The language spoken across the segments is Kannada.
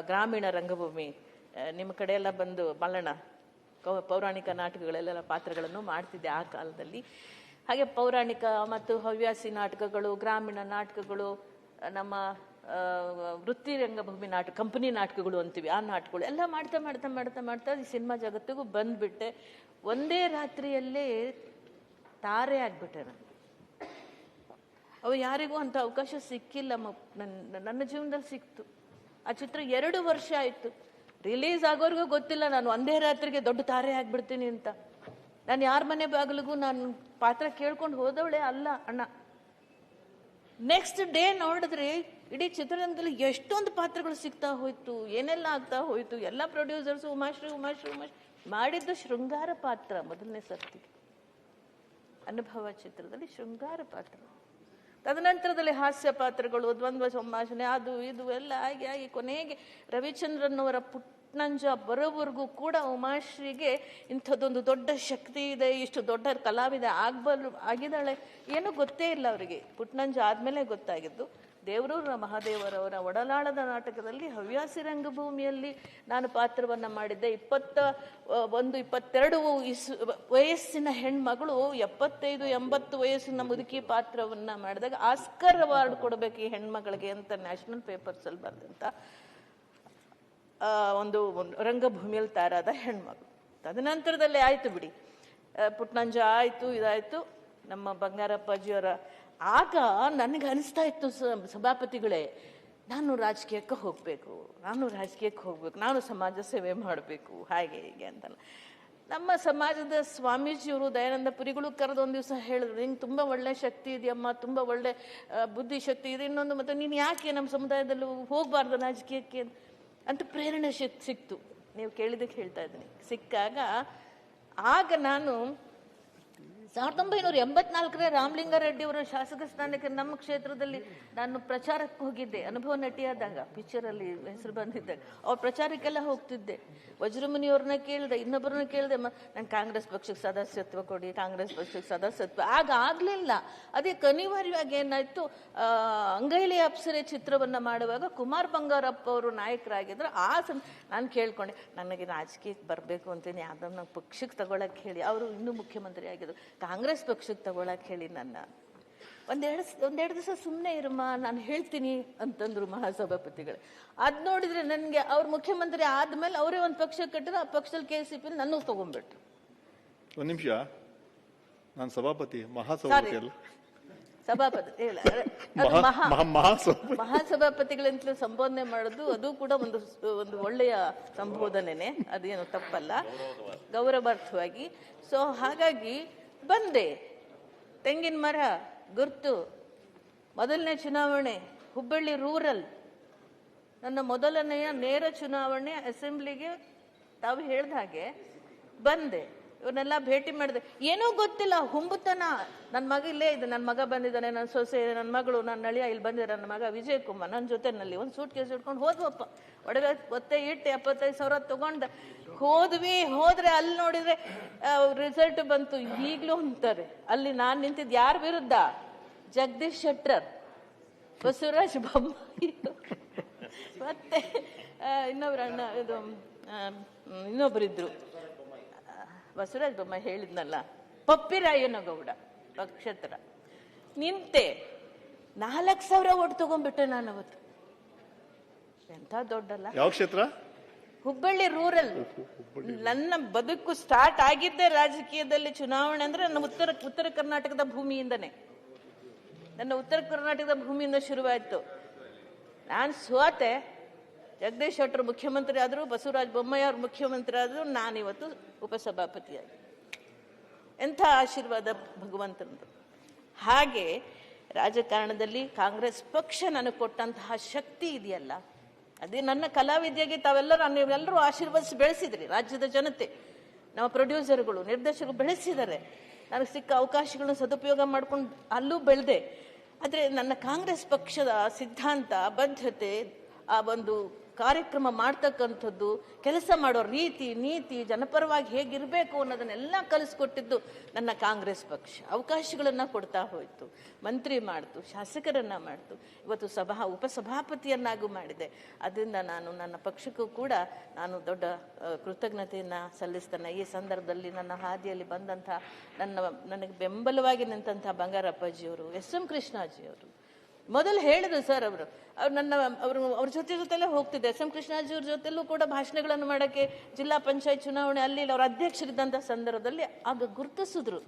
ಗ್ರಾಮೀಣ ರಂಗಭೂಮಿ ನಿಮ್ಮ ಕಡೆ ಎಲ್ಲ ಬಂದು ಮಲ್ಲಣ್ಣ ಪೌರಾಣಿಕ ನಾಟಕಗಳೆಲ್ಲ ಪಾತ್ರಗಳನ್ನು ಮಾಡ್ತಿದ್ದೆ ಆ ಕಾಲದಲ್ಲಿ. ಹಾಗೆ ಪೌರಾಣಿಕ ಮತ್ತು ಹವ್ಯಾಸಿ ನಾಟಕಗಳು, ಗ್ರಾಮೀಣ ನಾಟಕಗಳು, ನಮ್ಮ ವೃತ್ತಿ ರಂಗಭೂಮಿ ನಾಟಕ, ಕಂಪನಿ ನಾಟಕಗಳು ಅಂತೀವಿ, ಆ ನಾಟಕಗಳು ಎಲ್ಲ ಮಾಡ್ತಾ ಮಾಡ್ತಾ ಮಾಡ್ತಾ ಮಾಡ್ತಾ ಈ ಸಿನಿಮಾ ಜಗತ್ತಿಗೂ ಬಂದ್ಬಿಟ್ಟೆ. ಒಂದೇ ರಾತ್ರಿಯಲ್ಲೇ ತಾರೆ ಆಗ್ಬಿಟ್ಟೆ ನಾನು. ಅವು ಯಾರಿಗೂ ಅಂತ ಅವಕಾಶ ಸಿಕ್ಕಿಲ್ಲ. ನನ್ನ ಜೀವನದಲ್ಲಿ ಸಿಕ್ತು. ಆ ಚಿತ್ರ 2 ವರ್ಷ ಆಯ್ತು. ರಿಲೀಸ್ ಆಗೋರ್ಗೂ ಗೊತ್ತಿಲ್ಲ ನಾನು ಒಂದೇ ರಾತ್ರಿಗೆ ದೊಡ್ಡ ತಾರೆ ಆಗ್ಬಿಡ್ತೀನಿ ಅಂತ. ನಾನು ಯಾರ ಮನೆ ಬಾಗಿಲಿಗೂ ನಾನು ಪಾತ್ರ ಕೇಳ್ಕೊಂಡು ಹೋದವಳೆ ಅಲ್ಲ ಅಣ್ಣ. ನೆಕ್ಸ್ಟ್ ಡೇ ನೋಡಿದ್ರೆ ಇಡೀ ಚಿತ್ರರಂಗದಲ್ಲಿ ಎಷ್ಟೊಂದು ಪಾತ್ರಗಳು ಸಿಗ್ತಾ ಹೋಯ್ತು, ಏನೆಲ್ಲ ಆಗ್ತಾ ಹೋಯ್ತು. ಎಲ್ಲ ಪ್ರೊಡ್ಯೂಸರ್ಸ್ ಉಮಾಶ್ರೀ ಮಾಡಿದ್ದು ಶೃಂಗಾರ ಪಾತ್ರ. ಮೊದಲನೇ ಸರ್ತಿ ಅನುಭವ ಚಿತ್ರದಲ್ಲಿ ಶೃಂಗಾರ ಪಾತ್ರ. ತದನಂತರದಲ್ಲಿ ಹಾಸ್ಯ ಪಾತ್ರಗಳು, ದ್ವಂದ್ವ ಸಂಭಾಷಣೆ, ಅದು ಇದು ಎಲ್ಲ ಆಗಿ ಕೊನೆಗೆ ರವಿಚಂದ್ರನ್ ಅವರ ಪುಟ್ನಂಜ ಬರೋವರೆಗೂ ಕೂಡ ಉಮಾಶ್ರೀಗೆ ಇಂಥದ್ದೊಂದು ದೊಡ್ಡ ಶಕ್ತಿ ಇದೆ, ಇಷ್ಟು ದೊಡ್ಡ ಕಲಾವಿದ ಆಗಿದ್ದಾಳೆ ಏನೂ ಗೊತ್ತೇ ಇಲ್ಲ ಅವರಿಗೆ. ಪುಟ್ನಂಜ ಆದಮೇಲೆ ಗೊತ್ತಾಗಿದ್ದು. ದೇವರೂರ ಮಹಾದೇವರವರ ಒಡಲಾಳದ ನಾಟಕದಲ್ಲಿ ಹವ್ಯಾಸಿ ರಂಗಭೂಮಿಯಲ್ಲಿ ನಾನು ಪಾತ್ರವನ್ನು ಮಾಡಿದ್ದೆ. 21-22 ವಯಸ್ಸಿನ ಹೆಣ್ಮಗಳು 75-80 ವಯಸ್ಸಿನ ಮುದುಕಿ ಪಾತ್ರವನ್ನು ಮಾಡಿದಾಗ ಆಸ್ಕರ್ ಅವಾರ್ಡ್ ಕೊಡಬೇಕು ಈ ಹೆಣ್ಮಗಳಿಗೆ ಅಂತ ನ್ಯಾಷನಲ್ ಪೇಪರ್ಸಲ್ಲಿ ಬರೆದಂತ ಒಂದು ರಂಗಭೂಮಿಯಲ್ಲಿ ತಯಾರಾದ ಹೆಣ್ಮಗಳು. ತದನಂತರದಲ್ಲಿ ಆಯಿತು ಬಿಡಿ, ಪುಟ್ನಂಜ ಆಯಿತು, ಇದಾಯಿತು. ನಮ್ಮ ಬಂಗಾರಪ್ಪಾಜಿಯವರ ಆಗ ನನಗೆ ಅನಿಸ್ತಾ ಇತ್ತು, ಸಭಾಪತಿಗಳೇ, ನಾನು ರಾಜಕೀಯಕ್ಕೆ ಹೋಗಬೇಕು, ನಾನು ಸಮಾಜ ಸೇವೆ ಮಾಡಬೇಕು, ಹಾಗೆ ಹೀಗೆ ಅಂತಲ್ಲ. ನಮ್ಮ ಸಮಾಜದ ಸ್ವಾಮೀಜಿಯವರು ದಯಾನಂದ ಪುರಿಗಳು ಕರೆದು ಒಂದು ದಿವಸ ಹೇಳಿದ್ರು, ನಿಂಗೆ ತುಂಬ ಒಳ್ಳೆ ಶಕ್ತಿ ಇದೆಯಮ್ಮ, ತುಂಬ ಒಳ್ಳೆ ಬುದ್ಧಿಶಕ್ತಿ ಇದೆ, ಇನ್ನೊಂದು ಮತ್ತು ನೀನು ಯಾಕೆ ನಮ್ಮ ಸಮುದಾಯದಲ್ಲಿ ಹೋಗಬಾರ್ದು ರಾಜಕೀಯಕ್ಕೆ ಅಂತ ಪ್ರೇರಣೆ ಸಿಕ್ತು. ನೀವು ಕೇಳಿದಕ್ಕೆ ಹೇಳ್ತಾ ಇದ್ದೀನಿ. ಸಿಕ್ಕಾಗ ಆಗ ನಾನು 1984 ರಾಮಲಿಂಗಾರೆಡ್ಡಿ ಅವರ ಶಾಸಕ ಸ್ಥಾನಕ್ಕೆ ನಮ್ಮ ಕ್ಷೇತ್ರದಲ್ಲಿ ನಾನು ಪ್ರಚಾರಕ್ಕೆ ಹೋಗಿದ್ದೆ. ಅನುಭವ ನಟಿಯಾದಾಗ ಪಿಕ್ಚರಲ್ಲಿ ಹೆಸರು ಬಂದಿದ್ದಾಗ ಅವ್ರ ಪ್ರಚಾರಕ್ಕೆಲ್ಲ ಹೋಗ್ತಿದ್ದೆ. ವಜ್ರಮುನಿಯವ್ರನ್ನ ಕೇಳಿದೆ, ಇನ್ನೊಬ್ಬರನ್ನ ಕೇಳಿದೆ, ನಾನು ಕಾಂಗ್ರೆಸ್ ಪಕ್ಷಕ್ಕೆ ಸದಸ್ಯತ್ವ ಕೊಡಿ, ಆಗ ಆಗಲಿಲ್ಲ. ಅದಕ್ಕೆ ಅನಿವಾರ್ಯವಾಗಿ ಏನಾಯ್ತು, ಅಂಗೈಲಿ ಅಪ್ಸರೆ ಚಿತ್ರವನ್ನು ಮಾಡುವಾಗ ಕುಮಾರ್ ಬಂಗಾರಪ್ಪ ಅವರು ನಾಯಕರಾಗಿದ್ರು. ನಾನು ಕೇಳ್ಕೊಂಡೆ, ನನಗೆ ರಾಜಕೀಯಕ್ಕೆ ಬರಬೇಕು ಅಂತೀನಿ, ಯಾವುದನ್ನ ಪಕ್ಷಕ್ಕೆ ತಗೊಳಕ್ಕೆ ಹೇಳಿ. ಅವರು ಇನ್ನೂ ಮುಖ್ಯಮಂತ್ರಿ ಆಗಿದ್ರು. ಕಾಂಗ್ರೆಸ್ ಪಕ್ಷಕ್ಕೆ ತಗೊಳಕ್ಕೆ ಹೇಳಿ ನನ್ನ ಒಂದೆರಡು ದಿವಸ ಸುಮ್ಮನೆ ಇರಮ್ಮ, ನಾನು ಹೇಳ್ತೀನಿ ಅಂತಂದ್ರು ಮಹಾಸಭಾಪತಿಗಳು. ಅದು ನೋಡಿದ್ರೆ ನನಗೆ ಅವ್ರು ಮುಖ್ಯಮಂತ್ರಿ ಆದ್ಮೇಲೆ ಅವರೇ ಒಂದು ಪಕ್ಷ ಕಟ್ಟಿದ್ರು. ಆ ಪಕ್ಷದಲ್ಲಿ KCP ನನ್ನ ತಗೊಂಡ್ಬಿಟ್ರು. ಒಂದು ನಿಮಿಷ, ನಾನು ಸಭಾಪತಿ, ಮಹಾಸಭಾಪತಿ ಅಲ್ಲ, ಸಭಾಪತಿ ಮಹಾಸಭಾಪತಿಗಳಂತಲೂ ಸಂಬೋಧನೆ ಮಾಡೋದು ಅದು ಕೂಡ ಒಂದು ಒಳ್ಳೆಯ ಸಂಬೋಧನೆನೆ, ಅದೇನು ತಪ್ಪಲ್ಲ, ಗೌರವಾರ್ಥವಾಗಿ. ಸೊ ಹಾಗಾಗಿ ಬಂದೆ. ತೆಂಗಿನ ಮರ ಗುರ್ತು, ಮೊದಲನೇ ಚುನಾವಣೆ ಹುಬ್ಬಳ್ಳಿ ರೂರಲ್, ನನ್ನ ಮೊದಲನೆಯ ನೇರ ಚುನಾವಣೆ ಅಸೆಂಬ್ಲಿಗೆ ತಾವು ಹೇಳ್ದ ಹಾಗೆ ಬಂದೆ. ಇವನ್ನೆಲ್ಲ ಭೇಟಿ ಮಾಡಿದೆ. ಏನೂ ಗೊತ್ತಿಲ್ಲ, ಹುಂಬುತನ. ನನ್ನ ಮಗ ಇಲ್ಲೇ ಇದೆ, ನನ್ನ ಮಗ ಬಂದಿದ್ದಾನೆ, ನನ್ನ ಸೊಸೆ, ನನ್ನ ಮಗಳು, ನನ್ನ ಅಳಿಯ ಇಲ್ಲಿ ಬಂದಿದ್ದಾರೆ, ನನ್ನ ಮಗ ವಿಜಯ್ ಕುಮಾರ್ ನನ್ನ ಜೊತೆನಲ್ಲಿ ಒಂದು ಸೂಟ್ ಕೇಸ್ ಇಟ್ಕೊಂಡು ಹೋದ್ವಪ್ಪ. ಒಡವೆ ಒತ್ತೆ ಇಟ್ಟು 75,000 ತಗೊಂಡು ಹೋದ್ರೆ ಅಲ್ಲಿ ನೋಡಿದ್ರೆ ರಿಸಲ್ಟ್ ಬಂತು. ಈಗಲೂ ಅಂತಾರೆ ಅಲ್ಲಿ ನಾನು ನಿಂತಿದ್ದು ಯಾರ ವಿರುದ್ಧ? ಜಗದೀಶ್ ಶೆಟ್ಟರ್, ಬಸವರಾಜ ಬೊಮ್ಮಾಯಿ, ಮತ್ತೆ ಇನ್ನೊಬ್ಬರಿದ್ರು, ಬಸವರಾಜ ಬೊಮ್ಮಾಯಿ ಹೇಳಿದ್ನಲ್ಲ, ಪಪ್ಪಿರಾಯನಗೌಡ ಪಕ್ಷೇತರ ನಿಂತೆ. 4,000 ಓಟ್ ತಗೊಂಡ್ಬಿಟ್ಟೆ ನಾನು ಅವತ್ತು. ಎಂತ ದೊಡ್ಡಲ್ಲ. ಯಾವ ಕ್ಷೇತ್ರ? ಹುಬ್ಬಳ್ಳಿ ರೂರಲ್. ನನ್ನ ಬದುಕು ಸ್ಟಾರ್ಟ್ ಆಗಿದ್ದೆ ರಾಜಕೀಯದಲ್ಲಿ ಚುನಾವಣೆ ಅಂದ್ರೆ ನನ್ನ ಉತ್ತರ ಕರ್ನಾಟಕದ ಭೂಮಿಯಿಂದನೇ. ನನ್ನ ಉತ್ತರ ಕರ್ನಾಟಕದ ಭೂಮಿಯಿಂದ ಶುರುವಾಯಿತು. ನಾನು ಸೋತೆ. ಜಗದೀಶ್ ಶೆಟ್ಟರ್ ಮುಖ್ಯಮಂತ್ರಿ ಆದರು, ಬಸವರಾಜ ಬೊಮ್ಮಾಯಿ ಅವರು ಮುಖ್ಯಮಂತ್ರಿ ಆದರು, ನಾನಿವತ್ತು ಉಪಸಭಾಪತಿಯಾಗಿ. ಎಂಥ ಆಶೀರ್ವಾದ ಭಗವಂತನದು. ಹಾಗೆ ರಾಜಕಾರಣದಲ್ಲಿ ಕಾಂಗ್ರೆಸ್ ಪಕ್ಷ ನನಗೆ ಕೊಟ್ಟಂತಹ ಶಕ್ತಿ ಇದೆಯಲ್ಲ, ಅದೇ ನನ್ನ ಕಲಾವಿದೆಯಾಗಿ ನೀವೆಲ್ಲರೂ ಆಶೀರ್ವದಿಸಿ ಬೆಳೆಸಿದ್ರಿ. ರಾಜ್ಯದ ಜನತೆ, ನಮ್ಮ ಪ್ರೊಡ್ಯೂಸರ್ಗಳು, ನಿರ್ದೇಶಕರು ಬೆಳೆಸಿದ್ದಾರೆ. ನನಗೆ ಸಿಕ್ಕ ಅವಕಾಶಗಳನ್ನ ಸದುಪಯೋಗ ಮಾಡ್ಕೊಂಡು ಅಲ್ಲೂ ಬೆಳೆದೆ. ಆದರೆ ನನ್ನ ಕಾಂಗ್ರೆಸ್ ಪಕ್ಷದ ಸಿದ್ಧಾಂತ, ಬದ್ಧತೆ, ಆ ಒಂದು ಕಾರ್ಯಕ್ರಮ ಮಾಡ್ತಕ್ಕಂಥದ್ದು, ಕೆಲಸ ಮಾಡೋ ರೀತಿ ನೀತಿ, ಜನಪರವಾಗಿ ಹೇಗಿರಬೇಕು ಅನ್ನೋದನ್ನೆಲ್ಲ ಕಲಿಸ್ಕೊಟ್ಟಿದ್ದು ನನ್ನ ಕಾಂಗ್ರೆಸ್ ಪಕ್ಷ. ಅವಕಾಶಗಳನ್ನು ಕೊಡ್ತಾ ಹೋಯಿತು, ಮಂತ್ರಿ ಮಾಡ್ತು, ಶಾಸಕರನ್ನ ಮಾಡ್ತು, ಇವತ್ತು ಉಪಸಭಾಪತಿಯನ್ನಾಗೂ ಮಾಡಿದೆ. ಅದರಿಂದ ನಾನು ನನ್ನ ಪಕ್ಷಕ್ಕೂ ಕೂಡ ನಾನು ದೊಡ್ಡ ಕೃತಜ್ಞತೆಯನ್ನು ಸಲ್ಲಿಸ್ತೇನೆ. ಈ ಸಂದರ್ಭದಲ್ಲಿ ನನ್ನ ಹಾದಿಯಲ್ಲಿ ಬಂದಂಥ ನನಗೆ ಬೆಂಬಲವಾಗಿ ನಿಂತಹ ಬಂಗಾರಪ್ಪಾಜಿಯವರು, ಎಸ್.ಎಂ. ಕೃಷ್ಣಾಜಿಯವರು ಮೊದಲು ಹೇಳಿದ್ರು ಸರ್. ಅವ್ರ ಜೊತೆಲೇ ಹೋಗ್ತಿದ್ದೆ. ಎಸ್.ಎಂ. ಕೃಷ್ಣಾಜಿಯವ್ರ ಜೊತೆಲೂ ಕೂಡ ಭಾಷಣಗಳನ್ನು ಮಾಡೋಕ್ಕೆ ಜಿಲ್ಲಾ ಪಂಚಾಯತ್ ಚುನಾವಣೆ ಅಲ್ಲಿ ಅವ್ರ ಅಧ್ಯಕ್ಷರಿದ್ದಂಥ ಸಂದರ್ಭದಲ್ಲಿ ಆಗ ಗುರುತಿಸಿದ್ರು,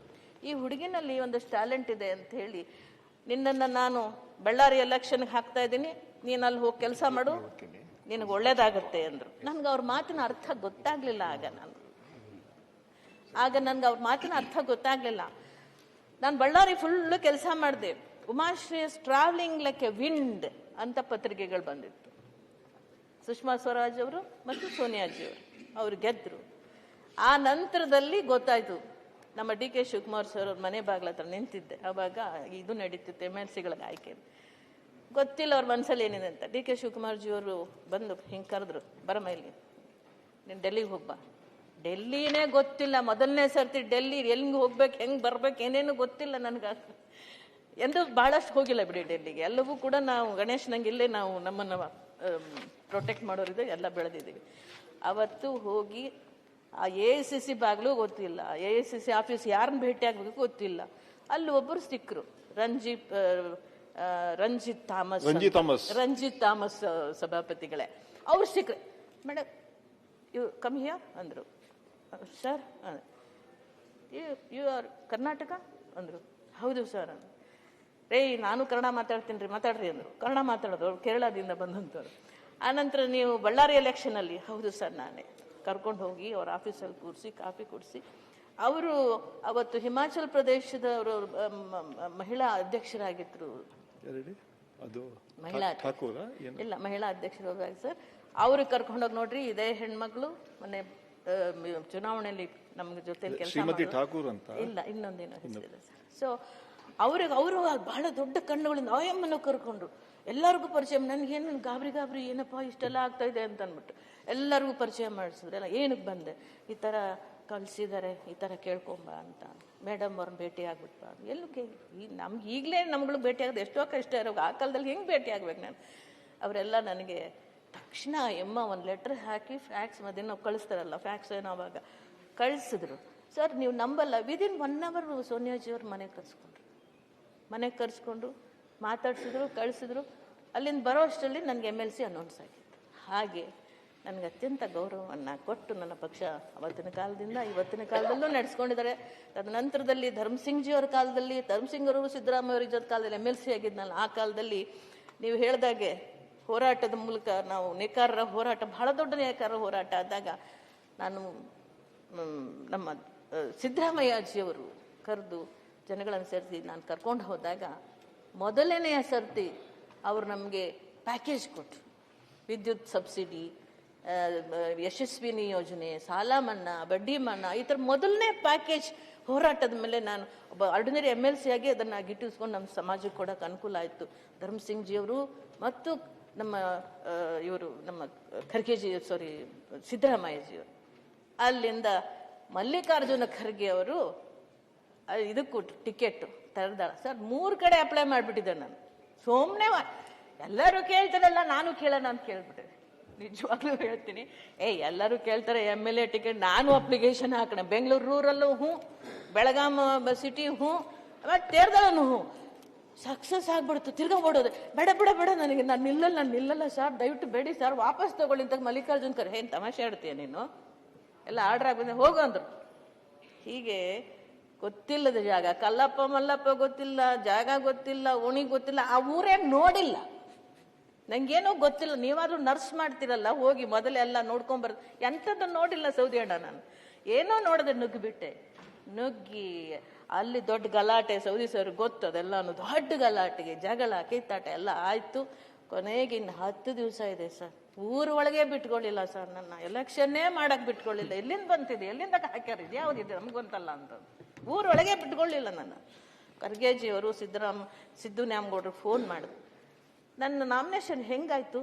ಈ ಹುಡುಗಿನಲ್ಲಿ ಒಂದಷ್ಟು ಟ್ಯಾಲೆಂಟ್ ಇದೆ ಅಂತ ಹೇಳಿ, ನಿನ್ನನ್ನು ನಾನು ಬಳ್ಳಾರಿ ಎಲೆಕ್ಷನ್ಗೆ ಹಾಕ್ತಾ ಇದ್ದೀನಿ, ನೀನು ಅಲ್ಲಿ ಹೋಗಿ ಕೆಲಸ ಮಾಡು, ನಿನಗೆ ಒಳ್ಳೇದಾಗತ್ತೆ ಅಂದರು. ನನಗೆ ಅವ್ರ ಮಾತಿನ ಅರ್ಥ ಗೊತ್ತಾಗ್ಲಿಲ್ಲ. ಆಗ ನನ್ಗೆ ಅವ್ರ ಮಾತಿನ ಅರ್ಥ ಗೊತ್ತಾಗ್ಲಿಲ್ಲ. ನಾನು ಬಳ್ಳಾರಿ ಫುಲ್ಲು ಕೆಲಸ ಮಾಡಿದೆ. Umashree is travelling like A wind ಅಂತ ಪತ್ರಿಕೆಗಳು ಬಂದಿತ್ತು. ಸುಷ್ಮಾ ಸ್ವರಾಜ್ ಅವರು ಮತ್ತು ಸೋನಿಯಾಜಿಯವರು ಅವರು ಗೆದ್ದರು. ಆ ನಂತರದಲ್ಲಿ ಗೊತ್ತಾಯ್ತು, ನಮ್ಮ ಡಿ.ಕೆ. ಶಿವಕುಮಾರ್ ಸರ್ ಅವ್ರ ಮನೆ ಬಾಗ್ಲ ಹತ್ರ ನಿಂತಿದ್ದೆ. ಆವಾಗ ಇದು ನಡೀತಿತ್ತು, MLC-ಗಳಿಗೆ ಆಯ್ಕೆ. ಗೊತ್ತಿಲ್ಲ ಅವ್ರ ಮನಸ್ಸಲ್ಲಿ ಏನಿದೆ ಅಂತ. ಡಿ.ಕೆ. ಶಿವಕುಮಾರ್ಜಿಯವರು ಬಂದು ಹಿಂಗೆ ಕರೆದ್ರು, ಬರಮ್ಮ ಇಲ್ಲಿ, ನೀನು ಡೆಲ್ಲಿಗೆ ಹೋಗ್ಬಾ. ಡೆಲ್ಲಿನೇ ಗೊತ್ತಿಲ್ಲ, ಮೊದಲನೇ ಸರ್ತಿ ಡೆಲ್ಲಿ ಎಲ್ಲಿಗೆ ಹೋಗ್ಬೇಕು, ಹೆಂಗೆ ಬರ್ಬೇಕು, ಏನೇನು ಗೊತ್ತಿಲ್ಲ ನನಗೆ. ಎಂದು ಭಾಳಷ್ಟು ಹೋಗಿಲ್ಲ ಬಿಡಿ ಡೆಲ್ಲಿಗೆ. ಎಲ್ಲವೂ ಕೂಡ ನಾವು ಗಣೇಶನಂಗೆ ಇಲ್ಲೇ ನಾವು ನಮ್ಮನ್ನು ಪ್ರೊಟೆಕ್ಟ್ ಮಾಡೋರಿದೆ, ಎಲ್ಲ ಬೆಳೆದಿದ್ದೀವಿ. ಅವತ್ತು ಹೋಗಿ ಆ AICC ಬಾಗ್ಲೂ ಗೊತ್ತಿಲ್ಲ, AICC ಆಫೀಸ್ ಯಾರನ್ನ ಭೇಟಿ ಆಗಬೇಕು ಗೊತ್ತಿಲ್ಲ. ಅಲ್ಲಿ ಒಬ್ಬರು ಸಿಕ್ಕರು, ರಂಜಿತ್ ಥಾಮಸ್ ಸಭಾಪತಿಗಳೇ. ಅವ್ರು ಸಿಕ್ಕರು. ಮೇಡಮ್ ಯು ಕಮ್ ಹಿಯರ್ ಅಂದರು. ಸರ್, ಯು ಆರ್ ಕರ್ನಾಟಕ ಅಂದರು. ಹೌದು ಸರ್ ಅಂದರು. ನಾನು ಕನ್ನಡ ಮಾತಾಡ್ತೀನಿ ರೀ, ಮಾತಾಡ್ರಿ ಅಂದರು. ಕನ್ನಡ ಮಾತಾಡೋದು, ಅವ್ರು ಕೇರಳದಿಂದ ಬಂದಂಥವ್ರು. ಆನಂತರ ನೀವು ಬಳ್ಳಾರಿ ಎಲೆಕ್ಷನಲ್ಲಿ, ಹೌದು ಸರ್ ನಾನೇ. ಕರ್ಕೊಂಡು ಹೋಗಿ ಅವ್ರ ಆಫೀಸಲ್ಲಿ ಕೂರಿಸಿ ಕಾಫಿ ಕುಡಿಸಿ, ಅವರು ಅವತ್ತು ಹಿಮಾಚಲ್ ಪ್ರದೇಶದ ಅವರು ಮಹಿಳಾ ಅಧ್ಯಕ್ಷರಾಗಿದ್ರು. ಮಹಿಳಾ ಅಧ್ಯಕ್ಷರು ಸರ್. ಅವ್ರಿಗೆ ಕರ್ಕೊಂಡೋಗಿ, ನೋಡ್ರಿ ಇದೇ ಹೆಣ್ಮಕ್ಳು ಮೊನ್ನೆ ಚುನಾವಣೆಯಲ್ಲಿ ನಮ್ಗೆ ಜೊತೆ ಕೆಲಸ ಇಲ್ಲ, ಇನ್ನೊಂದೇನೋ ಹೆಸರಿದೆ ಸರ್. ಸೊ ಅವರು ಬಹಳ ದೊಡ್ಡ ಕಣ್ಣುಗಳಿಂದ ಆಯಮ್ಮನ ಕರ್ಕೊಂಡ್ರು, ಎಲ್ಲರಿಗೂ ಪರಿಚಯ. ನನಗೇನು ಗಾಬರಿ ಏನಪ್ಪ ಇಷ್ಟೆಲ್ಲ ಆಗ್ತಾ ಇದೆ ಅಂತ ಅಂದ್ಬಿಟ್ಟು ಎಲ್ಲರಿಗೂ ಪರಿಚಯ ಮಾಡಿಸಿದ್ರೆ. ಎಲ್ಲ ಏನಕ್ಕೆ ಬಂದೆ, ಈ ಥರ ಕಳಿಸಿದ್ದಾರೆ, ಈ ಥರ ಕೇಳ್ಕೊಂಬ ಅಂತ. ಮೇಡಮ್ ಅವ್ರನ್ನ ಭೇಟಿ ಆಗ್ಬಿಟ್ಟ. ನಮ್ಗೆ ಈಗಲೇ ನಮ್ಗಳು ಭೇಟಿ ಆಗೋದು ಎಷ್ಟೋ ಕಷ್ಟ ಇರೋ, ಆ ಕಾಲದಲ್ಲಿ ಹೆಂಗೆ ಭೇಟಿ ಆಗ್ಬೇಕು ನಾನು. ಅವರೆಲ್ಲ ನನಗೆ ತಕ್ಷಣ ಒಂದು ಲೆಟ್ರ್ ಹಾಕಿ ಫ್ಯಾಕ್ಸ್ ಮಧ್ಯೆ ನಾವು ಕಳಿಸ್ತಾರಲ್ಲ, ಫ್ಯಾಕ್ಸ್ ಏನೋ ಅವಾಗ ಕಳಿಸಿದ್ರು. ಸರ್ ನೀವು ನಂಬಲ್ಲ, ವಿದಿನ್ 1 hour ಸೋನಿಯಾಜಿಯವ್ರ ಮನೆಗೆ ಕರೆಸ್ಕೊಂಡು ಮಾತಾಡ್ಸಿದ್ರು, ಕಳಿಸಿದ್ರು. ಅಲ್ಲಿಂದ ಬರೋ ಅಷ್ಟರಲ್ಲಿ ನನಗೆ MLC ಅನೌನ್ಸ್ ಆಗಿತ್ತು. ಹಾಗೆ ನನಗೆ ಅತ್ಯಂತ ಗೌರವವನ್ನು ಕೊಟ್ಟು ನನ್ನ ಪಕ್ಷ ಅವತ್ತಿನ ಕಾಲದಿಂದ ಇವತ್ತಿನ ಕಾಲದಲ್ಲೂ ನಡೆಸ್ಕೊಂಡಿದ್ದಾರೆ. ತದನಂತರದಲ್ಲಿ ಧರ್ಮಸಿಂಗ್ಜಿಯವ್ರ ಕಾಲದಲ್ಲಿ, ಧರ್ಮಸಿಂಗ್ ಅವರು ಸಿದ್ದರಾಮಯ್ಯ ಜೊತೆ ಕಾಲದಲ್ಲಿ MLC ಆಗಿದ್ನಲ್ಲ, ಆ ಕಾಲದಲ್ಲಿ ನೀವು ಹೇಳಿದಾಗೆ ಹೋರಾಟದ ಮೂಲಕ ನಾವು ನೇಕಾರರ ಹೋರಾಟ, ಬಹಳ ದೊಡ್ಡ ನೇಕಾರರ ಹೋರಾಟ ಆದಾಗ ನಾನು ನಮ್ಮ ಸಿದ್ದರಾಮಯ್ಯಜಿಯವರು ಕರೆದು ಜನಗಳನ್ನು ಸೇರಿಸಿ ನಾನು ಕರ್ಕೊಂಡು ಹೋದಾಗ ಮೊದಲನೆಯ ಸರ್ತಿ ಅವರು ನಮಗೆ ಪ್ಯಾಕೇಜ್ ಕೊಟ್ಟರು. ವಿದ್ಯುತ್ ಸಬ್ಸಿಡಿ, ಯಶಸ್ವಿನಿ ಯೋಜನೆ, ಸಾಲ ಮನ್ನಾ, ಬಡ್ಡಿ ಮನ್ನಾ, ಈ ಥರ ಮೊದಲನೇ ಪ್ಯಾಕೇಜ್ ಹೋರಾಟದ ಮೇಲೆ ನಾನು ಒಬ್ಬ ಆರ್ಡಿನರಿ MLC ಆಗಿ ಅದನ್ನು ಗಿಟ್ಟಿಸ್ಕೊಂಡು ನಮ್ಮ ಸಮಾಜಕ್ಕೆ ಕೊಡೋಕೆ ಅನುಕೂಲ ಆಯಿತು. ಧರ್ಮಸಿಂಗ್ಜಿಯವರು ಮತ್ತು ನಮ್ಮ ಸಿದ್ದರಾಮಯ್ಯಜಿಯವರು. ಅಲ್ಲಿಂದ ಮಲ್ಲಿಕಾರ್ಜುನ ಖರ್ಗೆ ಅವರು ಇದಕ್ಕೂ ಟಿಕೆಟ್ ತೆರೆದಾಳ ಸರ್. 3 ಕಡೆ ಅಪ್ಲೈ ಮಾಡಿಬಿಟ್ಟಿದ್ದೆ ನಾನು. ಸುಮ್ಮನೆ ಎಲ್ಲರೂ ಕೇಳ್ತಾರಲ್ಲ, ನಾನು ಕೇಳೋಣ ಅಂತ ಕೇಳ್ಬಿಟ್ಟೆ. ನಿಜವಾಗ್ಲೂ ಹೇಳ್ತೀನಿ, ಎಲ್ಲರೂ ಕೇಳ್ತಾರೆ MLA ಟಿಕೆಟ್, ನಾನು ಅಪ್ಲಿಕೇಶನ್ ಹಾಕೋಣ. ಬೆಂಗಳೂರು ರೂರಲ್ಲೂ ಬೆಳಗಾಂ ಸಿಟಿ ಮತ್ತು ತೇರ್ದಳನು ಸಕ್ಸಸ್ ಆಗ್ಬಿಡ್ತು. ತಿರ್ಗಾ ಓಡೋದು, ಬೇಡ ನನಗೆ ನಾನು ನಿಲ್ಲಲ್ಲ ಸರ್, ದಯವಿಟ್ಟು ಬೇಡಿ ಸರ್, ವಾಪಸ್ ತಗೊಳ್ಳಿ ಅಂತ ಮಲ್ಲಿಕಾರ್ಜುನ್ ಖರ್ಗೆ. ಏನು ತಮಾಷೆ ಆಡ್ತೀಯ ನೀನು, ಎಲ್ಲ ಆರ್ಡ್ರ್ ಆಗ್ಬಂದೆ ಹೋಗು ಅಂದರು. ಹೀಗೆ ಗೊತ್ತಿಲ್ಲದ ಜಾಗ, ಕಲ್ಲಪ್ಪ ಮಲ್ಲಪ್ಪ ಗೊತ್ತಿಲ್ಲ, ಜಾಗ ಗೊತ್ತಿಲ್ಲ, ಓಣಿ ಗೊತ್ತಿಲ್ಲ, ಆ ಊರೇ ನೋಡಿಲ್ಲ, ನಂಗೇನೋ ಗೊತ್ತಿಲ್ಲ. ನೀವಾದ್ರೂ ನರ್ಸ್ ಮಾಡ್ತಿರಲ್ಲ, ಹೋಗಿ ಮೊದಲೇ ಎಲ್ಲ ನೋಡ್ಕೊಂಬರ್ದು. ಎಂಥದ್ದು ನೋಡಿಲ್ಲ ಸೌದಿ ಅಣ್ಣ ನಾನು. ಏನೋ ನೋಡದೆ ನುಗ್ಗಿಬಿಟ್ಟೆ. ನುಗ್ಗಿ ಅಲ್ಲಿ ದೊಡ್ಡ ಗಲಾಟೆ, ಸೌದಿ ಸರ್ ಗೊತ್ತು ಅದೆಲ್ಲಾನು, ದೊಡ್ಡ ಗಲಾಟೆಗೆ ಜಗಳ ಕಿತ್ತಾಟ ಎಲ್ಲ ಆಯಿತು. ಕೊನೆಗೆ ಇನ್ನು 10 ದಿವಸ ಇದೆ ಸರ್. ಊರ ಒಳಗೆ ಬಿಟ್ಕೊಳ್ಳಿಲ್ಲ ಸರ್, ನನ್ನ ಎಲೆಕ್ಷನ್ನೇ ಮಾಡಕ್ಕೆ ಬಿಟ್ಕೊಳ್ಳಿಲ್ಲ. ಎಲ್ಲಿಂದ ಬಂತಿದೆ, ಎಲ್ಲಿಂದ ಹಾಕ್ಯಾರಿದೆ, ಯಾವುದಿದೆ ನಮ್ಗೆ ಗೊತ್ತಲ್ಲ ಅಂತ. ಊರೊಳಗೆ ಬಿಟ್ಕೊಳ್ಳಿಲ್ಲ ನನ್ನ. ಖರ್ಗೆಜಿಯವರು ಸಿದ್ದು ನ್ಯಾಮಗೌಡರು ಫೋನ್ ಮಾಡಿದ್ರು. ನನ್ನ ನಾಮಿನೇಷನ್ ಹೆಂಗಾಯ್ತು,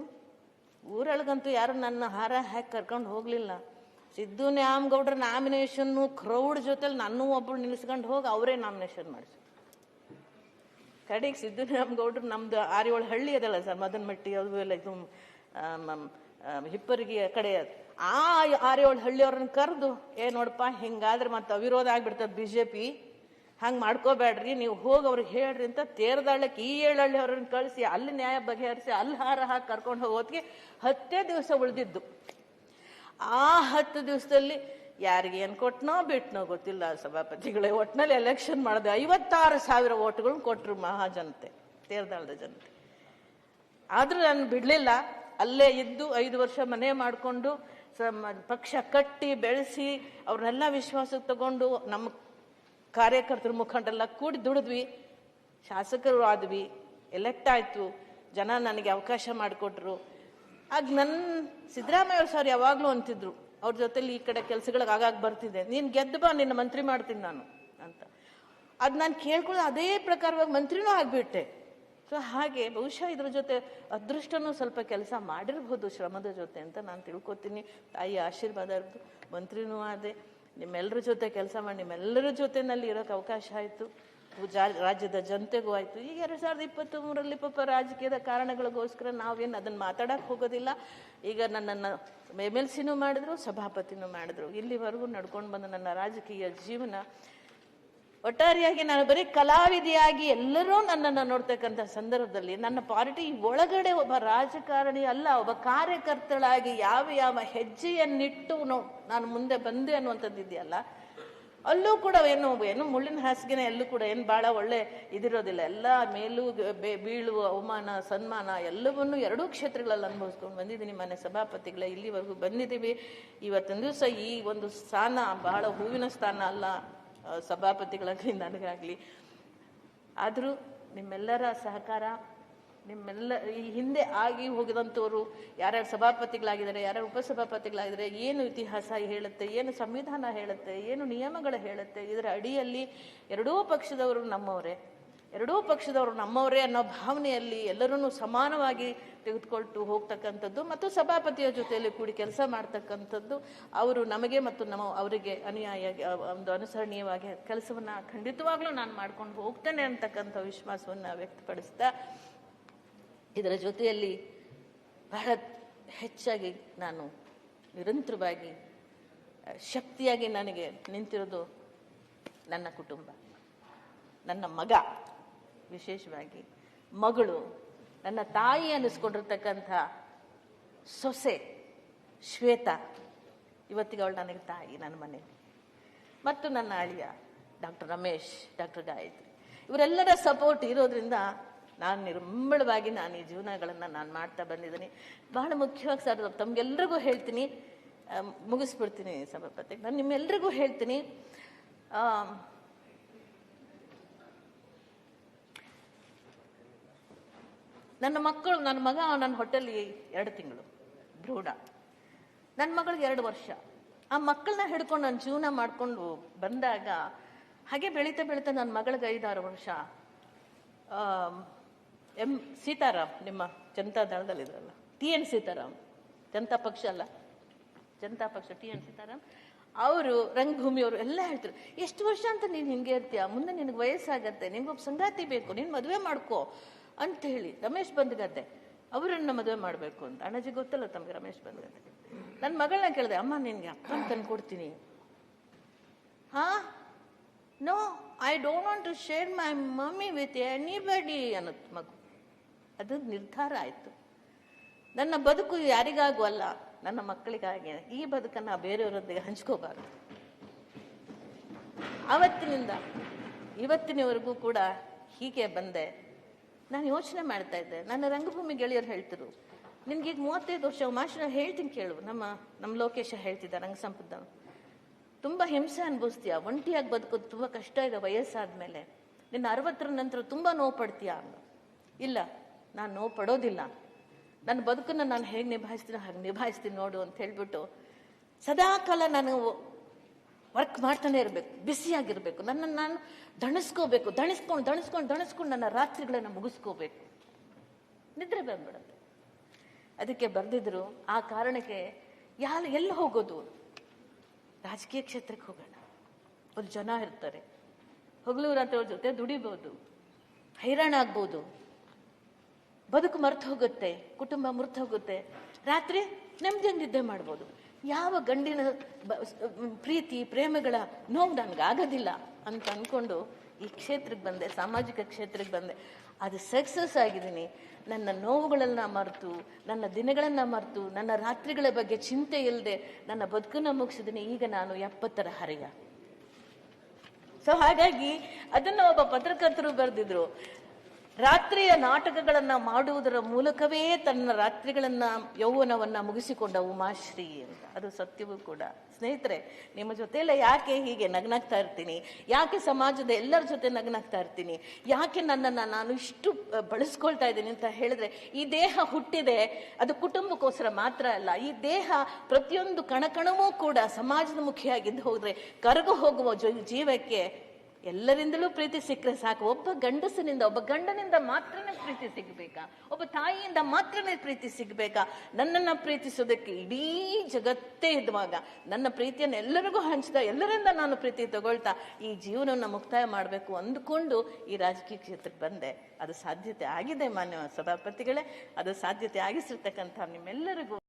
ಊರೊಳಗಂತೂ ಯಾರು ನನ್ನ ಹಾರ ಹಾಕಿ ಕರ್ಕೊಂಡು ಹೋಗಲಿಲ್ಲ. ಸಿದ್ದು ನ್ಯಾಮಗೌಡ್ರ ನಾಮಿನೇಷನ್ನು ಕ್ರೌಡ್ ಜೊತೆಲಿ ನನ್ನೂ ಒಬ್ಬಳು ನಿಲ್ಲಿಸ್ಕೊಂಡು ಹೋಗಿ ಅವರೇ ನಾಮಿನೇಷನ್ ಮಾಡಿಸಿ. ಕಡೆಗೆ ಸಿದ್ದು ನ್ಯಾಮಗೌಡ್ರು ನಮ್ದು 6-7 ಹಳ್ಳಿ ಅದಲ್ಲ ಸರ್, ಮದನಮಟ್ಟಿ ಅದು ಎಲ್ಲ ಇದು ಹಿಪ್ಪರಿಗೆ ಕಡೆ, ಆ 6-7 ಹಳ್ಳಿಯವ್ರನ್ನ ಕರೆದು ನೋಡಪ್ಪ ಹಿಂಗಾದ್ರೆ ಮತ್ತೆ ಅವಿರೋಧ ಆಗ್ಬಿಡ್ತದೆ BJP, ಹಂಗೆ ಮಾಡ್ಕೋಬೇಡ್ರಿ, ನೀವು ಹೋಗಿ ಅವ್ರಿಗೆ ಹೇಳ್ರಿ ಅಂತ ತೇರ್ದಾಳಕ್ಕೆ ಈ 7 ಹಳ್ಳಿಯವ್ರನ್ನ ಕಳಿಸಿ ಅಲ್ಲಿ ನ್ಯಾಯ ಬಗೆಹರಿಸಿ ಅಲ್ಲಿ ಹಾರ ಹಾಕಿ ಕರ್ಕೊಂಡು ಹೋಗೋದಕ್ಕೆ 10 ದಿವಸ ಉಳಿದಿದ್ದು. ಆ 10 ದಿವಸದಲ್ಲಿ ಯಾರಿಗೆ ಏನು ಕೊಟ್ಟನೋ ಬಿಟ್ಟನೋ ಗೊತ್ತಿಲ್ಲ ಸಭಾಪತಿಗಳೇ, ಒಟ್ಟಿನಲ್ಲಿ ಎಲೆಕ್ಷನ್ ಮಾಡಿದೆ 56,000 ಓಟ್ಗಳನ್ನ ಕೊಟ್ಟರು ಮಹಾಜನತೆ, ತೇರ್ದಾಳದ ಜನತೆ. ಆದ್ರೂ ನಾನು ಬಿಡಲಿಲ್ಲ, ಅಲ್ಲೇ ಇದ್ದು 5 ವರ್ಷ ಮನೆ ಮಾಡಿಕೊಂಡು ಪಕ್ಷ ಕಟ್ಟಿ ಬೆಳೆಸಿ ಅವ್ರನ್ನೆಲ್ಲ ವಿಶ್ವಾಸಕ್ಕೆ ತಗೊಂಡು ನಮ್ಮ ಕಾರ್ಯಕರ್ತರ ಮುಖಂಡರೆಲ್ಲ ಕೂಡಿ ದುಡಿದ್ವಿ, ಶಾಸಕರು ಆದ್ವಿ, ಎಲೆಕ್ಟ್ ಆಯಿತು, ಜನ ನನಗೆ ಅವಕಾಶ ಮಾಡಿಕೊಟ್ರು. ಆಗ ನನ್ನ ಸಿದ್ದರಾಮಯ್ಯ ಸರ್ ಯಾವಾಗಲೂ ಅಂತಿದ್ರು, ಅವ್ರ ಜೊತೆಲಿ ಈ ಕಡೆ ಕೆಲಸಗಳಿಗೆ ಆಗಾಗ ಬರ್ತಿದ್ದೆ, ನೀನು ಗೆದ್ದು ಬಾ ನಿನ್ನ ಮಂತ್ರಿ ಮಾಡ್ತೀನಿ ನಾನು ಅಂತ. ಅದು ನಾನು ಕೇಳ್ಕೊಳ್ಳೋ ಅದೇ ಪ್ರಕಾರವಾಗಿ ಮಂತ್ರಿನೂ ಆಗಿಬಿಟ್ಟೆ. ಸೊ ಹಾಗೆ ಬಹುಶಃ ಇದ್ರ ಜೊತೆ ಅದೃಷ್ಟನೂ ಸ್ವಲ್ಪ ಕೆಲಸ ಮಾಡಿರ್ಬೋದು ಶ್ರಮದ ಜೊತೆ ಅಂತ ನಾನು ತಿಳ್ಕೊತೀನಿ. ತಾಯಿ ಆಶೀರ್ವಾದ ಇರ್ಬೋದು, ಮಂತ್ರಿನೂ ಆದೆ, ನಿಮ್ಮೆಲ್ಲರ ಜೊತೆ ಕೆಲಸ ಮಾಡಿ ನಿಮ್ಮೆಲ್ಲರ ಜೊತೆನಲ್ಲಿ ಇರೋಕ್ಕೆ ಅವಕಾಶ ಆಯಿತು, ರಾಜ್ಯದ ಜನತೆಗೂ ಆಯಿತು. ಈಗ 2023ರಲ್ಲಿ ಪಾಪ ರಾಜಕೀಯದ ಕಾರಣಗಳಿಗೋಸ್ಕರ ನಾವೇನು ಅದನ್ನು ಮಾತಾಡಕ್ಕೆ ಹೋಗೋದಿಲ್ಲ. ಈಗ ನನ್ನನ್ನು MLCನೂ ಮಾಡಿದ್ರು, ಸಭಾಪತಿನೂ ಮಾಡಿದ್ರು. ಇಲ್ಲಿವರೆಗೂ ನಡ್ಕೊಂಡು ಬಂದ ನನ್ನ ರಾಜಕೀಯ ಜೀವನ ಒಟ್ಟಾರೆಯಾಗಿ ನಾನು ಬರೀ ಕಲಾವಿದೆಯಾಗಿ ಎಲ್ಲರೂ ನನ್ನನ್ನು ನೋಡ್ತಕ್ಕಂಥ ಸಂದರ್ಭದಲ್ಲಿ ನನ್ನ ಪಾರ್ಟಿ ಒಳಗಡೆ ಒಬ್ಬ ರಾಜಕಾರಣಿ ಅಲ್ಲ, ಒಬ್ಬ ಕಾರ್ಯಕರ್ತಳಾಗಿ ಯಾವ ಹೆಜ್ಜೆಯನ್ನಿಟ್ಟು ನಾನು ಮುಂದೆ ಬಂದೆ ಅನ್ನುವಂಥದ್ದು ಇದೆಯಲ್ಲ, ಅಲ್ಲೂ ಕೂಡ ಏನು ಮುಳ್ಳಿನ ಹಾಸಿಗೆನೆ, ಎಲ್ಲೂ ಕೂಡ ಏನು ಭಾಳ ಒಳ್ಳೆ ಇದಿರೋದಿಲ್ಲ. ಎಲ್ಲ ಮೇಲೂ ಬೀಳುವ ಅವಮಾನ ಸನ್ಮಾನ ಎಲ್ಲವನ್ನೂ 2 ಕ್ಷೇತ್ರಗಳಲ್ಲಿ ಅನುಭವಿಸ್ಕೊಂಡು ಬಂದಿದ್ದೀನಿ. ಮನೆ ಸಭಾಪತಿಗಳೇ ಇಲ್ಲಿವರೆಗೂ ಬಂದಿದ್ದೀವಿ. ಇವತ್ತಿನ ದಿವಸ ಈ ಒಂದು ಸ್ಥಾನ ಬಹಳ ಹೂವಿನ ಸ್ಥಾನ ಅಲ್ಲ, ಸಭಾಪತಿಗಳಾಗಲಿ ನನಗಾಗಲಿ. ಆದರೂ ನಿಮ್ಮೆಲ್ಲರ ಸಹಕಾರ, ನಿಮ್ಮೆಲ್ಲ ಈ ಹಿಂದೆ ಆಗಿ ಹೋಗಿದಂಥವ್ರು ಯಾರ್ಯಾರು ಸಭಾಪತಿಗಳಾಗಿದ್ದಾರೆ, ಯಾರ್ಯಾರು ಉಪಸಭಾಪತಿಗಳಾಗಿದ್ದಾರೆ, ಏನು ಇತಿಹಾಸ ಹೇಳುತ್ತೆ, ಏನು ಸಂವಿಧಾನ ಹೇಳುತ್ತೆ, ಏನು ನಿಯಮಗಳು ಹೇಳುತ್ತೆ, ಇದರ ಅಡಿಯಲ್ಲಿ ಎರಡೂ ಪಕ್ಷದವರು ನಮ್ಮವರೇ ಅನ್ನೋ ಭಾವನೆಯಲ್ಲಿ ಎಲ್ಲರೂ ಸಮಾನವಾಗಿ ತೆಗೆದುಕೊಳ್ತು ಹೋಗ್ತಕ್ಕಂಥದ್ದು ಮತ್ತು ಸಭಾಪತಿಯ ಜೊತೆಯಲ್ಲಿ ಕೂಡಿ ಕೆಲಸ ಮಾಡ್ತಕ್ಕಂಥದ್ದು, ಅವರು ನಮಗೆ ಮತ್ತು ಅವರಿಗೆ ಒಂದು ಅನುಸರಣೀಯವಾಗಿ ಕೆಲಸವನ್ನು ಖಂಡಿತವಾಗ್ಲೂ ನಾನು ಮಾಡ್ಕೊಂಡು ಹೋಗ್ತೇನೆ ಅಂತಕ್ಕಂಥ ವಿಶ್ವಾಸವನ್ನು ವ್ಯಕ್ತಪಡಿಸ್ತಾ, ಇದರ ಜೊತೆಯಲ್ಲಿ ಬಹಳ ಹೆಚ್ಚಾಗಿ ನಾನು ನಿರಂತರವಾಗಿ ಶಕ್ತಿಯಾಗಿ ನನಗೆ ನಿಂತಿರೋದು ನನ್ನ ಕುಟುಂಬ, ನನ್ನ ಮಗ, ವಿಶೇಷವಾಗಿ ಮಗಳು, ನನ್ನ ತಾಯಿ ಅನ್ನಿಸ್ಕೊಂಡಿರ್ತಕ್ಕಂಥ ಸೊಸೆ ಶ್ವೇತಾ, ಇವತ್ತಿಗೆ ಅವಳು ನನಗೆ ತಾಯಿ ನನ್ನ ಮನೆಯಲ್ಲಿ, ಮತ್ತು ನನ್ನ ಅಳಿಯ ಡಾಕ್ಟರ್ ರಮೇಶ್, ಡಾಕ್ಟರ್ ಗಾಯತ್ರಿ, ಇವರೆಲ್ಲರ ಸಪೋರ್ಟ್ ಇರೋದ್ರಿಂದ ನಾನು ನಿರ್ಮಳವಾಗಿ ಈ ಜೀವನಗಳನ್ನು ನಾನು ಮಾಡ್ತಾ ಬಂದಿದ್ದೀನಿ. ಬಹಳ ಮುಖ್ಯವಾಗಿ ಸರ್ ತಮಗೆಲ್ರಿಗೂ ಹೇಳ್ತೀನಿ, ಮುಗಿಸ್ಬಿಡ್ತೀನಿ ಸಭಾಪತಿ, ನಾನು ನಿಮ್ಮೆಲ್ರಿಗೂ ಹೇಳ್ತೀನಿ, ನನ್ನ ಮಗ ನನ್ನ ಹೊಟ್ಟೆಲಿ 2 ತಿಂಗಳು ಭ್ರೂಣ, ನನ್ನ ಮಗಳಿಗೆ 2 ವರ್ಷ. ಆ ಮಕ್ಕಳನ್ನ ಹಿಡ್ಕೊಂಡು ನಾನು ಜೀವನ ಮಾಡ್ಕೊಂಡು ಬಂದಾಗ ಹಾಗೆ ಬೆಳೀತಾ ನನ್ನ ಮಗಳಿಗೆ 5-6 ವರ್ಷ ಸೀತಾರಾಮ್, ನಿಮ್ಮ ಜನತಾ ದಳದಲ್ಲಿದ್ರಲ್ಲ, TN ಸೀತಾರಾಮ್, ಜನತಾ ಪಕ್ಷ ಅಲ್ಲ, ಜನತಾ ಪಕ್ಷ TN ಸೀತಾರಾಮ್ ಅವರು, ರಂಗಭೂಮಿಯವರು ಎಲ್ಲ ಹೇಳ್ತಾರೆ, ಎಷ್ಟು ವರ್ಷ ಅಂತ ನೀನು ಹಿಂಗೆ ಇರ್ತೀಯ, ಮುಂದೆ ನಿನಗೆ ವಯಸ್ಸಾಗತ್ತೆ, ನಿನ್ಗೊಬ್ಬ ಸಂಗಾತಿ ಬೇಕು, ನೀನು ಮದುವೆ ಮಾಡ್ಕೋ ಅಂತ ಹೇಳಿ. ರಮೇಶ್ ಬಂದ್ಗದ್ದೆ ಅವರನ್ನ ಮದುವೆ ಮಾಡಬೇಕು ಅಂತ, ಅಣ್ಣಜಿ ಗೊತ್ತಲ್ಲ ತಮಗೆ ರಮೇಶ್ ಬಂದ್ಗದ್ದೆ. ನನ್ನ ಮಗಳನ್ನ ಕೇಳಿದೆ, ಅಮ್ಮ ನಿನ್ಗೆ ಅಪ್ಪನ ತಂದು ಕೊಡ್ತೀನಿ. No, I don't want to share my mummy with anybody ಅನ್ನೋದು ಮಗು. ಅದು ನಿರ್ಧಾರ ಆಯಿತು. ನನ್ನ ಬದುಕು ಯಾರಿಗಾಗೂ ಅಲ್ಲ, ನನ್ನ ಮಕ್ಕಳಿಗಾಗಿ. ಈ ಬದುಕನ್ನು ಬೇರೆಯವರೊಂದಿಗೆ ಹಂಚ್ಕೋಬಾರ್ದು. ಆವತ್ತಿನಿಂದ ಇವತ್ತಿನವರೆಗೂ ಕೂಡ ಹೀಗೆ ಬಂದೆ. ನಾನು ಯೋಚನೆ ಮಾಡ್ತಾ ಇದ್ದೆ, ನನ್ನ ರಂಗಭೂಮಿ ಗೆಳೆಯರು ಹೇಳ್ತಿರು, ನಿನ್ಗೀಗ 35 ವರ್ಷ ಮಾಸ್ಟರ್, ಹೇಳ್ತೀನಿ ಕೇಳು, ನಮ್ಮ ಲೋಕೇಶ ಹೇಳ್ತಿದ್ದ ರಂಗ ಸಂಪದ, ತುಂಬ ಹಿಂಸೆ ಅನುಭವಿಸ್ತೀಯ, ಒಂಟಿಯಾಗಿ ಬದುಕೋದು ತುಂಬ ಕಷ್ಟ ಇದೆ ವಯಸ್ಸಾದ್ಮೇಲೆ, ನಿನ್ನ 60ರ ನಂತರ ತುಂಬ ನೋವು ಪಡ್ತೀಯ. ಇಲ್ಲ, ನಾನು ನೋವು ಪಡೋದಿಲ್ಲ, ನನ್ನ ಬದುಕನ್ನು ನಾನು ಹೇಗೆ ನಿಭಾಯಿಸ್ತೀನಿ ಹಾಗೆ ನಿಭಾಯಿಸ್ತೀನಿ ನೋಡು ಅಂತ ಹೇಳ್ಬಿಟ್ಟು ಸದಾಕಾಲ ನಾನು ವರ್ಕ್ ಮಾಡ್ತಾನೆ ಇರಬೇಕು, ಬಿಸಿಯಾಗಿರ್ಬೇಕು, ನನ್ನನ್ನು ನಾನು ದಣಿಸ್ಕೋಬೇಕು, ದಣಿಸ್ಕೊಂಡು ನನ್ನ ರಾತ್ರಿಗಳನ್ನು ಮುಗಿಸ್ಕೋಬೇಕು, ನಿದ್ರೆ ಬಂದ್ಬಿಡುತ್ತೆ. ಅದಕ್ಕೆ ಬರೆದಿದ್ರು, ಆ ಕಾರಣಕ್ಕೆ ಎಲ್ಲಿ ಹೋಗೋದು, ರಾಜಕೀಯ ಕ್ಷೇತ್ರಕ್ಕೆ ಹೋಗೋಣ. ಒಂದು ಜನ ಇರ್ತಾರೆ, ಹಗಲು ರಾತ್ರಿ ಅವ್ರ ಜೊತೆ ದುಡಿಬೋದು, ಹೈರಾಣ ಆಗ್ಬೋದು, ಬದುಕು ಮರ್ತು ಹೋಗುತ್ತೆ, ಕುಟುಂಬ ಮರ್ತು ಹೋಗುತ್ತೆ, ರಾತ್ರಿ ನೆಮ್ಮದಿಯಾಗಿ ನಿದ್ದೆ ಮಾಡ್ಬೋದು. ಯಾವ ಗಂಡಿನ ಪ್ರೀತಿ ಪ್ರೇಮಗಳ ನೋವು ನನಗಾಗೋದಿಲ್ಲ ಅಂತ ಅಂದ್ಕೊಂಡು ಈ ಕ್ಷೇತ್ರಕ್ಕೆ ಬಂದೆ, ಸಾಮಾಜಿಕ ಕ್ಷೇತ್ರಕ್ಕೆ ಬಂದೆ. ಅದು ಸಕ್ಸಸ್ ಆಗಿದ್ದೀನಿ. ನನ್ನ ನೋವುಗಳನ್ನ ಮರೆತು, ನನ್ನ ದಿನಗಳನ್ನು ಮರೆತು, ನನ್ನ ರಾತ್ರಿಗಳ ಬಗ್ಗೆ ಚಿಂತೆ ಇಲ್ಲದೆ ನನ್ನ ಬದುಕನ್ನು ಮುಗಿಸಿದ್ದೀನಿ. ಈಗ ನಾನು 70ರ ಹರೆಯ. ಸೊ ಹಾಗಾಗಿ ಅದನ್ನ ಒಬ್ಬ ಪತ್ರಕರ್ತರು ಬರೆದಿದ್ರು, ರಾತ್ರಿಯ ನಾಟಕಗಳನ್ನ ಮಾಡುವುದರ ಮೂಲಕವೇ ತನ್ನ ರಾತ್ರಿಗಳನ್ನ ಯೌವನವನ್ನ ಮುಗಿಸಿಕೊಂಡ ಉಮಾಶ್ರೀ ಅಂತ. ಅದು ಸತ್ಯವೂ ಕೂಡ. ಸ್ನೇಹಿತರೆ, ನಿಮ್ಮ ಜೊತೆಲ್ಲ ಯಾಕೆ ಹೀಗೆ ನಗ್ನಾಗ್ತಾ ಇರ್ತೀನಿ, ಯಾಕೆ ಸಮಾಜದ ಎಲ್ಲರ ಜೊತೆ ನಗ್ನಾಗ್ತಾ ಇರ್ತೀನಿ, ಯಾಕೆ ನನ್ನನ್ನು ನಾನು ಇಷ್ಟು ಬಳಸ್ಕೊಳ್ತಾ ಇದ್ದೀನಿ ಅಂತ ಹೇಳಿದ್ರೆ, ಈ ದೇಹ ಹುಟ್ಟಿದೆ ಅದು ಕುಟುಂಬಕ್ಕೋಸ್ಕರ ಮಾತ್ರ ಅಲ್ಲ. ಈ ದೇಹ ಪ್ರತಿಯೊಂದು ಕಣಕಣವೂ ಕೂಡ ಸಮಾಜದ ಮುಖಿಯಾಗಿದ್ದು ಹೋದ್ರೆ ಕರಗು ಹೋಗುವ ಜೀವಕ್ಕೆ ಎಲ್ಲರಿಂದಲೂ ಪ್ರೀತಿ ಸಿಕ್ಕರೆ ಸಾಕು. ಒಬ್ಬ ಗಂಡಸನಿಂದ, ಒಬ್ಬ ಗಂಡನಿಂದ ಮಾತ್ರನೇ ಪ್ರೀತಿ ಸಿಗ್ಬೇಕಾ, ಒಬ್ಬ ತಾಯಿಯಿಂದ ಮಾತ್ರನೇ ಪ್ರೀತಿ ಸಿಗ್ಬೇಕಾ? ನನ್ನನ್ನು ಪ್ರೀತಿಸೋದಕ್ಕೆ ಇಡೀ ಜಗತ್ತೇ ಇದ್ದಾಗ ನನ್ನ ಪ್ರೀತಿಯನ್ನು ಎಲ್ಲರಿಗೂ ಹಂಚಿದ, ಎಲ್ಲರಿಂದ ನಾನು ಪ್ರೀತಿ ತಗೊಳ್ತಾ ಈ ಜೀವನವನ್ನು ಮುಕ್ತಾಯ ಮಾಡಬೇಕು ಅಂದುಕೊಂಡು ಈ ರಾಜಕೀಯ ಕ್ಷೇತ್ರಕ್ಕೆ ಬಂದೆ. ಅದು ಸಾಧ್ಯತೆ ಆಗಿದೆ ಮಾನ್ಯ ಸಭಾಪತಿಗಳೇ. ಅದು ಸಾಧ್ಯತೆ ಆಗಿಸಿರ್ತಕ್ಕಂಥ ನಿಮ್ಮೆಲ್ಲರಿಗೂ